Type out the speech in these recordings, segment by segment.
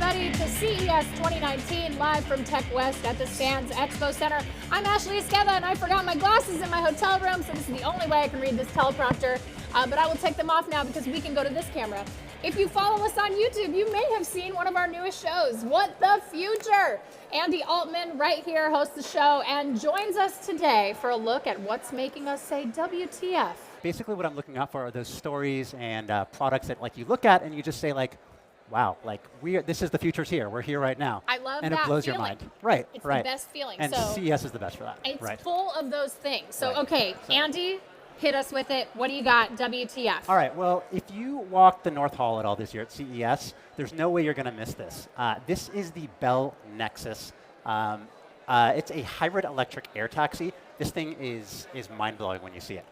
everybody, to CES 2019, live from Tech West at the Sands Expo Center. I'm Ashley Esqueda, and I forgot my glasses in my hotel room, so this is the only way I can read this teleprompter. But I will take them off now because we can go to this camera. If you follow us on YouTube, you may have seen one of our newest shows, What the Future? Andy Altman right here hosts the show and joins us today for a look at what's making us say WTF. Basically what I'm looking out for are those stories and products that you look at and you just say wow, this is the future's here. We're here right now. I love and that it blows feeling. your mind. Right, it's right. the best feeling. And so CES is the best for that. It's full of those things. So, Right. okay, So- Andy, hit us with it. What do you got, WTF? All right, well, if you walk the North Hall at all this year at CES, there's no way you're going to miss this. This is the Bell Nexus. It's a hybrid electric air taxi. This thing is mind-blowing when you see it.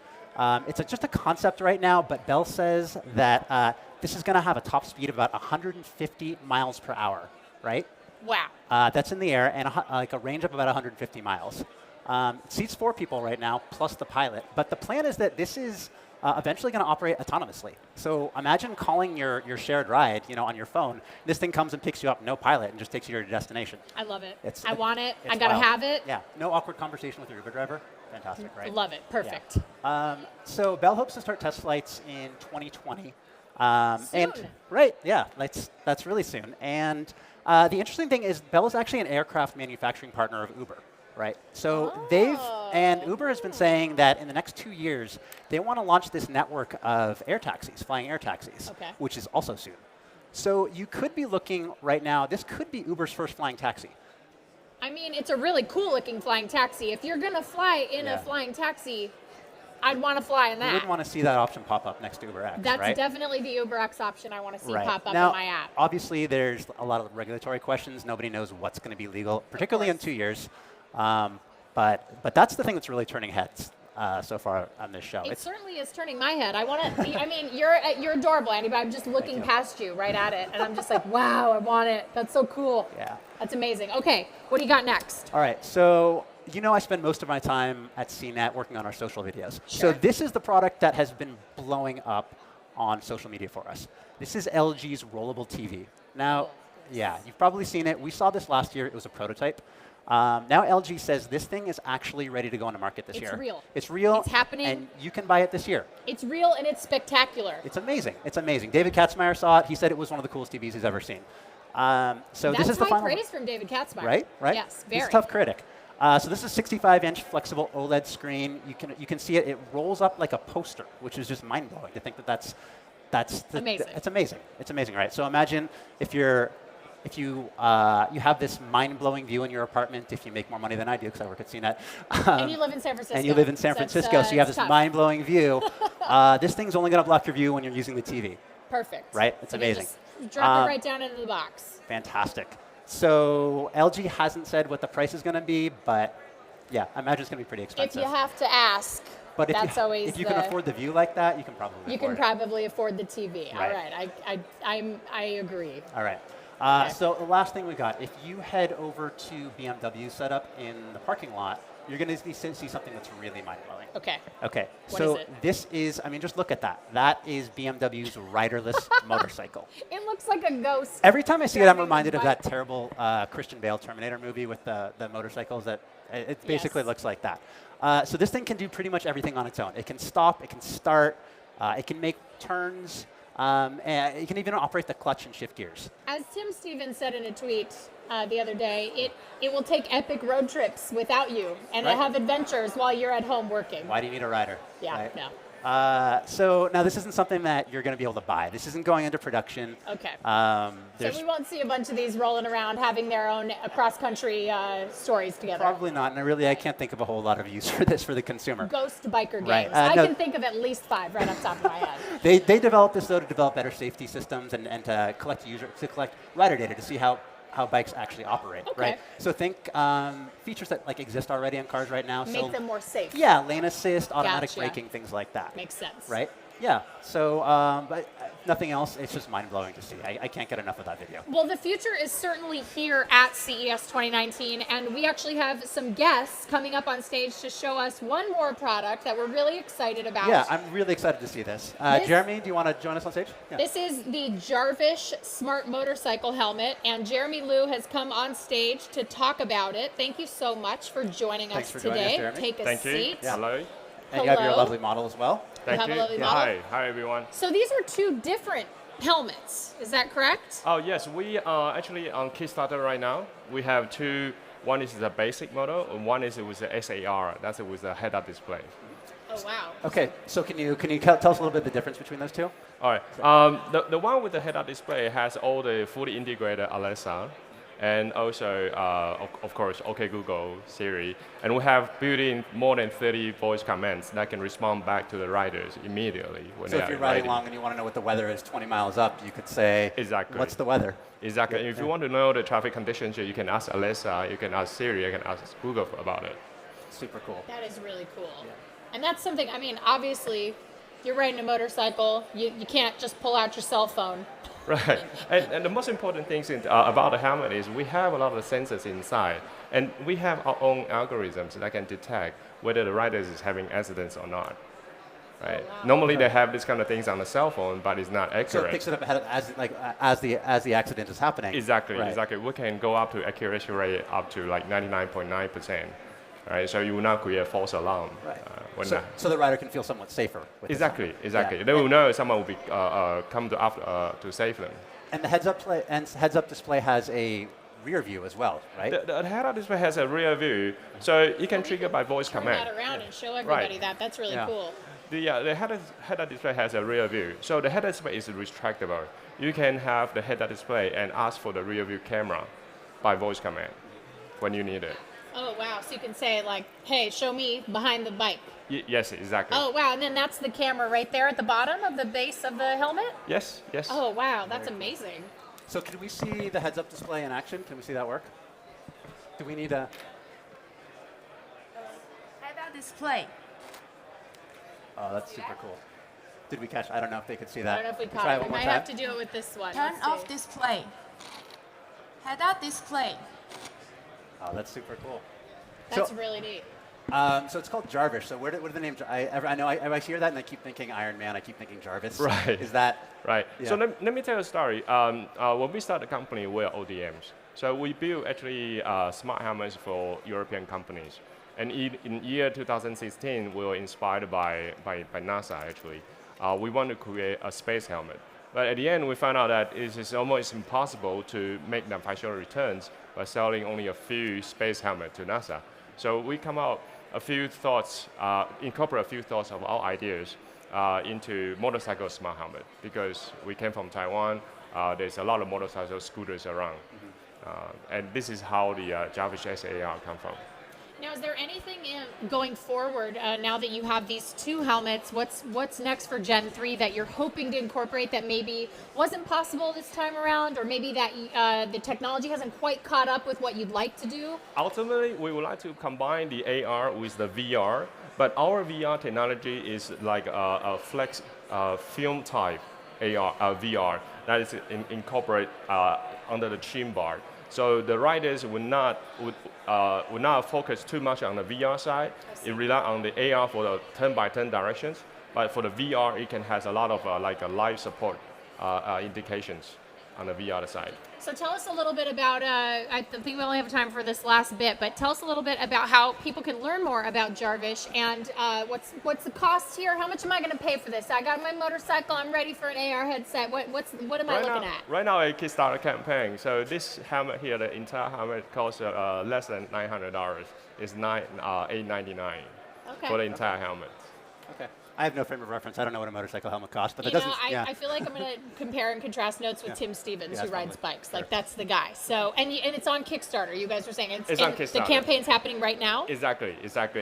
It's just a concept right now, but Bell says that this is going to have a top speed of about 150 miles per hour, right? Wow. That's in the air, and a range of about 150 miles. It seats 4 people right now, plus the pilot. But the plan is that this is eventually going to operate autonomously. So imagine calling your shared ride, on your phone. This thing comes and picks you up, no pilot, and just takes you to your destination. I love it. It's- I want it. I it's got to wild. have it. Yeah, no awkward conversation with your Uber driver. Fantastic, right? Love it. Perfect. Yeah. So Bell hopes to start test flights in 2020. Soon. Right, yeah, that's really soon. And the interesting thing is Bell is actually an aircraft manufacturing partner of Uber. Right. So Uber has been saying that in the next 2 years, they want to launch this network of air taxis, flying air taxis, which is also soon. So you could be looking right now, this could be Uber's first flying taxi. I mean, it's a really cool looking flying taxi. If you're going to fly in a flying taxi, I'd want to fly in that. You wouldn't want to see that option pop up next to UberX, That's right? definitely the UberX option I want to see Right. pop up Now, in my app. obviously, there's a lot of regulatory questions. Nobody knows what's going to be legal, particularly in 2 years. But that's the thing that's really turning heads so far on this show. It certainly is turning my head. I want to. I mean, you're adorable, Andy, but I'm just looking past you right at it, and I'm just like, wow, I want it. That's so cool. Yeah. That's amazing. Okay, what do you got next? All right, so I spend most of my time at CNET working on our social videos. Sure. So this is the product that has been blowing up on social media for us. This is LG's Rollable TV. Now, yeah, you've probably seen it. We saw this last year. It was a prototype. Now LG says this thing is actually ready to go into market this year. It's real. It's real. It's happening. And you can buy it this year. It's real and it's spectacular. It's amazing. It's amazing. David Katzmeyer saw it. He said it was one of the coolest TVs he's ever seen. So this is the final. That's high praise from David Katzmeyer. Right? Yes, very. He's a tough critic. So this is a 65-inch flexible OLED screen. You can see it. It rolls up like a poster, which is just mind-blowing to think that's amazing. It's amazing. It's amazing, right? So imagine if you have this mind-blowing view in your apartment, if you make more money than I do, because I work at CNET. And you live in San Francisco. And you live in San Francisco, so you have this mind-blowing view. This thing's only going to block your view when you're using the TV. Perfect. Right? It's amazing. Just drop it right down into the box. Fantastic. So LG hasn't said what the price is going to be, but yeah, I imagine it's going to be pretty expensive. If you have to ask, but if you can afford the view like that, you can probably afford the TV. Right. All right, I agree. All right. So the last thing we got, if you head over to BMW setup in the parking lot, you're going to see something that's really mind-blowing. Okay. Okay. What is it? This is, just look at that. That is BMW's Riderless Motorcycle. It looks like a ghost. Every time I see it, I'm reminded of that terrible Christian Bale Terminator movie with the motorcycles. That it basically looks like that. So this thing can do pretty much everything on its own. It can stop. It can start. It can make turns. And it can even operate the clutch and shift gears. As Tim Stevens said in a tweet the other day, it will take epic road trips without you and have adventures while you're at home working. Why do you need a rider? Yeah, right? no. So now this isn't something that you're going to be able to buy. This isn't going into production. Okay. So we won't see a bunch of these rolling around having their own cross-country stories together. Probably not. And I can't think of a whole lot of use for this for the consumer. Ghost biker games. Right. I can think of at least 5 right off the top of my head. They developed this, though, to develop better safety systems and to collect rider data to see how bikes actually operate, right? So think features that exist already in cars right now. Make them more safe. Yeah, lane assist, automatic braking, things like that. Makes sense. Right? Yeah, so, but nothing else, it's just mind-blowing to see. I can't get enough of that video. Well, the future is certainly here at CES 2019, and we actually have some guests coming up on stage to show us one more product that we're really excited about. Yeah, I'm really excited to see this. Jeremy, do you want to join us on stage? Yeah. This is the Jarvis Smart Motorcycle Helmet, and Jeremy Liu has come on stage to talk about it. Thank you so much for joining us today. Jeremy. Take a Thank seat. you. Yeah. Hello. And you have your lovely model as well. Thank have you. a lovely model. Hi everyone. So these are two different helmets, is that correct? Oh yes, we are actually on Kickstarter right now. We have two. One is the basic model, and one is with the SAR. That's with the head-up display. Oh wow. Okay, so can you tell us a little bit the difference between those two? All right. The one with the head-up display has all the fully integrated Alexa, and also, of course, OK Google, Siri. And we have built in more than 30 voice commands that can respond back to the riders immediately when So they if are you're riding riding. along and you want to know what the weather is 20 miles up, you could say, Exactly. what's the weather? Exactly. Yeah. If you want to know the traffic conditions, you can ask Alexa, you can ask Siri, you can ask Google about it. Super cool. That is really cool. Yeah. And that's something, I mean, obviously, you're riding a motorcycle, you can't just pull out your cell phone. Right. And the most important thing about the helmet is we have a lot of sensors inside, and we have our own algorithms that can detect whether the rider is having accidents or not. Right. Oh, wow. Normally they have this kind of things on the cell phone, but it's not accurate. So it picks it up ahead of, as the accident is happening. Exactly, Right. exactly. We can go up to accuracy rate up to like 99.9%. Right, so you will not create a false alarm. Right. So the rider can feel somewhat safer. With Exactly, this. exactly. Yeah. They will know someone will be come to save them. And the heads-up display has a rear view as well, right? The head-up display has a rear view, so you can trigger by voice Turn command. that around and show everybody Right. that. That's really Yeah. cool. The head-up display has a rear view, so the head-up display is retractable. You can have the head-up display and ask for the rear view camera by voice command when you need it. Oh wow, so you can say like, hey, show me behind the bike. Yes, exactly. Oh wow, and then that's the camera right there at the bottom of the base of the helmet? Yes, yes. Oh wow, that's amazing. So can we see the heads-up display in action? Can we see that work? Do we need a... Head-up display. Oh, that's super cool. Did we catch? I don't know if they could see that. I don't know if we Try caught it it. one We more might time. have to do it with this one. Turn Let's off see. display. Head-up display. Oh, that's super cool. That's so, really neat. so it's called Jarvis. So where did the name? I know I hear that and I keep thinking Iron Man. I keep thinking Jarvis. Right. Is that Right. Yeah. So let me tell you a story. When we started the company, we are ODMs. So we build actually smart helmets for European companies. And in year 2016, we were inspired by NASA actually. We want to create a space helmet. But at the end, we found out that it is almost impossible to make the financial returns by selling only a few space helmets to NASA. So we come out a few thoughts, incorporate a few thoughts of our ideas into motorcycle smart helmet because we came from Taiwan. There's a lot of motorcycle scooters around. And this is how the Jarvis SAR come from. Now, is there anything going forward now that you have these two helmets? What's next for Gen 3 that you're hoping to incorporate that maybe wasn't possible this time around, or maybe that the technology hasn't quite caught up with what you'd like to do? Ultimately, we would like to combine the AR with the VR, but our VR technology is like a flex film type VR that is incorporate under the chin bar. So the riders would not focus too much on the VR side. It rely on the AR for the turn-by-turn directions, but for the VR, it can has a lot of like a live support indications on the VR side. So tell us a little bit about, I think we only have time for this last bit, but tell us a little bit about how people can learn more about Jarvis and what's the cost here? How much am I going to pay for this? I got my motorcycle, I'm ready for an AR headset. What am I looking at? Right now, a Kickstarter campaign. So this helmet here, the entire helmet costs less than $900. It's $899 for the entire helmet. okay? I have no frame of reference. I don't know what a motorcycle helmet costs, but You it doesn't. know, I feel like I'm going to compare and contrast notes with Yeah. Tim Stevens, Yeah, who rides totally. bikes. Like, that's the guy. So, and it's on Kickstarter. You guys were saying It's on and the Kickstarter. campaign's happening right now. Exactly.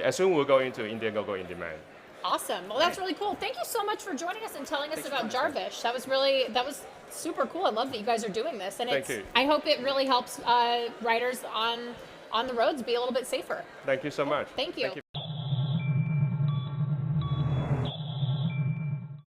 As soon we'll go into Indiegogo in demand. Awesome. Well, that's really cool. Thank you so much for joining us and telling us about Jarvis. That was super cool. I love that you guys are doing this, and Thank you. I hope it really helps riders on the roads be a little bit safer. Thank you so much. Thank you.